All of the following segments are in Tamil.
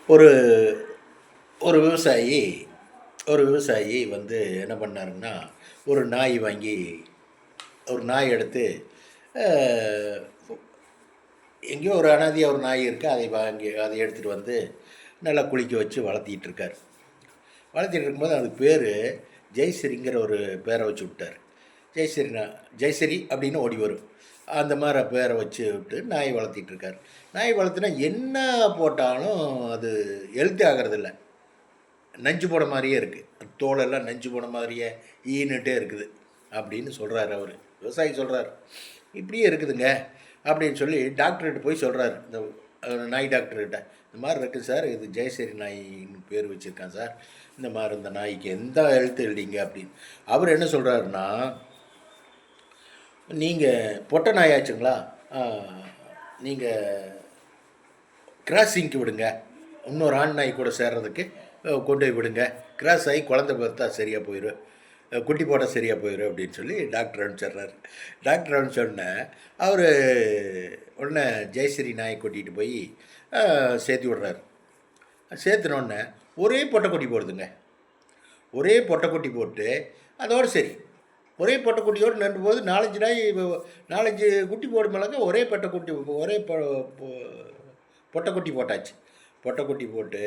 ஒரு ஒரு விவசாயி வந்து என்ன பண்ணாருன்னா, ஒரு நாய் வாங்கி ஒரு நாய் எடுத்து எங்கேயோ ஒரு அனாதையாக ஒரு நாய் இருக்குது, அதை எடுத்துகிட்டு வந்து நல்லா குளிக்க வச்சு வளர்த்திட்டு இருக்கார். வளர்த்திட்டு இருக்கும்போது அதுக்கு பேர் ஜெய்சரிங்கிற ஒரு பேரை வச்சு விட்டார். ஜெய்சரி அப்படின்னு ஓடி வரும். அந்த மாதிரி பேரை வச்சு விட்டு நாய் வளர்த்திட்ருக்கார். நாய் வளர்த்துனா என்ன போட்டாலும் அது ஹெல்த்தி ஆகிறதில்ல, நஞ்சு போட மாதிரியே இருக்குது. தோலெல்லாம் நஞ்சு போன மாதிரியே ஈனுட்டே இருக்குது அப்படின்னு சொல்கிறார் அவர். விவசாயி சொல்கிறார், இப்படியே இருக்குதுங்க அப்படின்னு சொல்லி டாக்டர்கிட்ட போய் சொல்கிறார். இந்த நாய் டாக்டர்கிட்ட, இந்த மாதிரி இருக்குது சார், இது ஜெயசரி நாயின்னு பேர் வச்சுருக்கான் சார், இந்த மாதிரி இந்த நாய்க்கு எந்த ஹெல்த் இல்லைங்க அப்படின்னு. அவர் என்ன சொல்கிறாருன்னா, நீங்கள் பொட்டை நாயாச்சுங்களா, நீங்கள் கிராஸிங்க்கு விடுங்க, இன்னொரு ஆண் நாய் கூட சேர்றதுக்கு கொண்டு போய் விடுங்க, கிராஸ் ஆகி குழந்தை பார்த்தா சரியாக போயிடும், குட்டி போட்டால் சரியாக போயிடும் அப்படின்னு சொல்லி டாக்டர் அனுப்பிச்சிட்றாரு. டாக்டர் அனுப்பிச்சோடனே அவர் உடனே ஜெயஸ்ரீ நாயை கூட்டிகிட்டு போய் சேர்த்து விடுறாரு. சேர்த்துனோடனே ஒரே பொட்டைக்குட்டி போடுதுங்க. ஒரே பொட்டைக்குட்டி போட்டு அதோடு சரி, ஒரே பொட்டைக்குட்டியோடு நின்று போது 4-5 நாய் 4-5 குட்டி போடுமில்லங்க, ஒரே பொட்டைக்குட்டி போட்டாச்சு. பொட்டைக்குட்டி போட்டு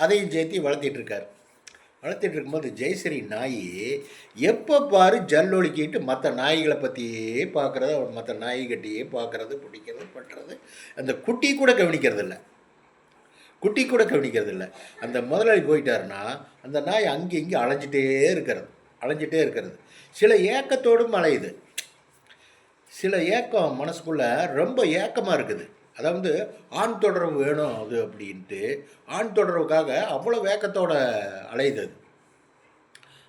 அதையும் சேர்த்து வளர்த்திட்ருக்கார். வளர்த்திட்டு இருக்கும்போது ஜெயஸ்ரீ நாய் எப்போ பாரு ஜல்லொலிக்கிட்டு மற்ற நாய்களை பற்றியே பார்க்குறது, மற்ற நாய்கிட்டையே பார்க்குறது, பிடிக்கிறது, பண்ணுறது. அந்த குட்டி கூட கவனிக்கிறதில்ல. அந்த முதலாளி போயிட்டாருன்னா அந்த நாய் அங்கே இங்கே அலைஞ்சிட்டே இருக்கிறது. சில ஏக்கத்தோடும் அலையுது. சில ஏக்கம் மனசுக்குள்ளே ரொம்ப ஏக்கமாக இருக்குது. அதாவது ஆண் தொடர்பு வேணும் அது அப்படின்ட்டு ஆண் தொடர்புக்காக அவ்வளோ வேகத்தோட அலையுது.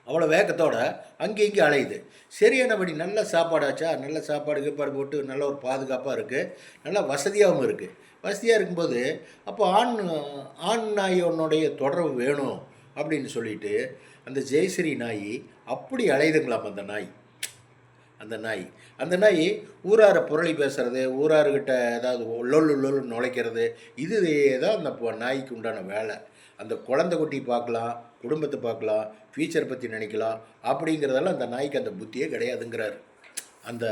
அவ்வளோ வேகத்தோட அங்கே இங்கே அலையுது. சரியானபடி நல்ல சாப்பாடாச்சா, நல்ல சாப்பாடு போட்டு நல்ல ஒரு பாதுகாப்பாக இருக்குது, நல்லா வசதியாகவும் இருக்குது. வசதியாக இருக்கும்போது அப்போ ஆண் நாயோனுடைய தொடர்பு வேணும் அப்படின்னு சொல்லிட்டு அந்த ஜெயஸ்ரீ நாய் அப்படி அலையுதுங்களாம். அந்த நாய் ஊராரை புரளி பேசுகிறது, ஊராருக்கிட்ட ஏதாவது லொல்லு நுழைக்கிறது, இது தான் அந்த நாய்க்கு உண்டான வேலை. அந்த குழந்தை குட்டி பார்க்கலாம், குடும்பத்தை பார்க்கலாம், ஃபியூச்சர் பற்றி நினைக்கலாம், அப்படிங்கிறதெல்லாம் அந்த நாய்க்கு அந்த புத்தியே கிடையாதுங்கிறார் அந்த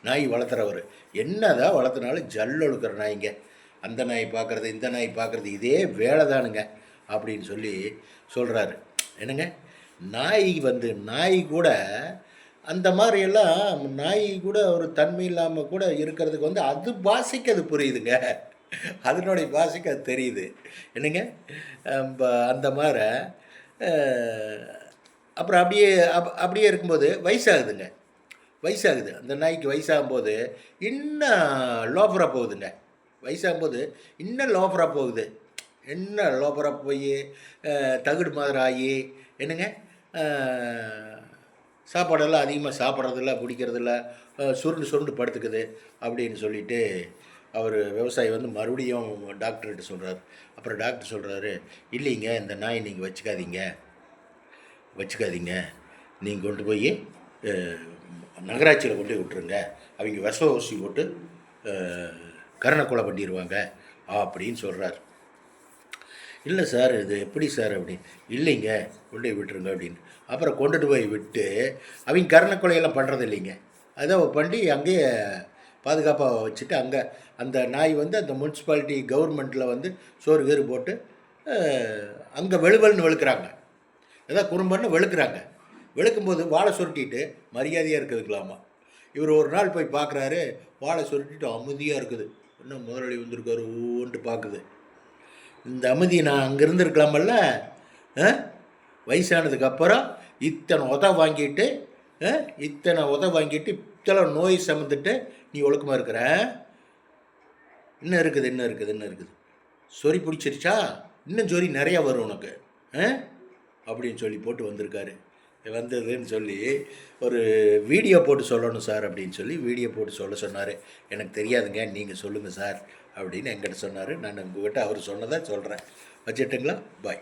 நாய் வளர்த்துறவர். என்னதான் வளர்த்துனாலும் ஜல்லொழுக்கிற நாய்ங்க, அந்த நாய் பார்க்குறது இந்த நாய் பார்க்குறது இதே வேலை தானுங்க அப்படின்னு சொல்லி சொல்கிறாரு. என்னங்க, நாய் கூட அந்த மாதிரியெல்லாம் நாய் கூட ஒரு தன்மை இல்லாமல் கூட இருக்கிறதுக்கு அது பாஷைக்கு அது புரியுதுங்க, அதனுடைய பாஷைக்கு அது தெரியுது. என்னங்க, அந்த மாதிரி அப்புறம் அப்படியே இருக்கும்போது வயசாகுது. அந்த நாய்க்கு வயசாகும்போது இன்னும் லோஃபராக போகுதுங்க. வயசாகும்போது இன்னும் லோஃபராக போகுது. என்ன லோஃபராக போய் தகுடு மாதிரி ஆகி, என்னங்க, சாப்பாடெல்லாம் அதிகமாக சாப்பிட்றதில்ல, பிடிக்கிறதில்ல, சுருண்டு படுத்துக்குது அப்படின்னு சொல்லிட்டு அவர் விவசாயி மறுபடியும் டாக்டர்கிட்ட சொல்கிறார். அப்புறம் டாக்டர் சொல்கிறாரு, இல்லைங்க, இந்த நாயை நீங்கள் வச்சுக்காதீங்க, நீங்கள் கொண்டு போய் நகராட்சியில் கொண்டு போய் விட்டுருங்க, அவங்க விஷ ஊசி போட்டு கரணக்கொலை பண்ணிடுவாங்க அப்படின்னு சொல்கிறார். இல்லை சார், இது எப்படி சார் அப்படின்னு. இல்லைங்க, கொண்டு போய் விட்டுருங்க அப்படின்னு. அப்புறம் கொண்டுட்டு போய் விட்டு அவங்க கரணக்கொலையெல்லாம் பண்ணுறது இல்லைங்க, அதை பண்ணி அங்கேயே பாதுகாப்பாக வச்சுட்டு அங்கே அந்த நாய் அந்த முனிசிபாலிட்டி கவர்மெண்ட்டில் சோறு கீறு போட்டு அங்கே வெளுவல்னு வெளுக்கிறாங்க, ஏதாவது குறும்பன்னு வெளுக்கும்போது வாழை சுருட்டிட்டு மரியாதையாக இருக்கிறதுக்கலாமா. இவர் ஒரு நாள் போய் பார்க்குறாரு, வாழை சுருட்டிட்டு அமைதியாக இருக்குது. இன்னும் முதலாளி வந்திருக்காரு ஓன்ட்டு பார்க்குது. இந்த அமைதி நான் அங்கே இருந்திருக்கலாமல்ல, வயசானதுக்கப்புறம் இத்தனை உத வாங்கிட்டு இத்தனை நோய் சமந்துட்டு நீ ஒழுக்கமாக இருக்கிற, இன்னும் இருக்குது, சொறி பிடிச்சிருச்சா, இன்னும் சொறி நிறையா வரும் உனக்கு அப்படின்னு சொல்லி போட்டு வந்திருக்காரு. வந்ததுன்னு சொல்லி ஒரு வீடியோ போட்டு சொல்லணும் சார் அப்படின்னு சொல்லி வீடியோ போட்டு சொல்ல சொன்னார். எனக்கு தெரியாதுங்க, நீங்கள் சொல்லுங்கள் சார் அப்படின்னு என்கிட்ட சொன்னார். நான் உங்கள்கிட்ட அவர் சொன்னதை சொல்கிறேன். வச்சுட்டுங்களா, பாய்.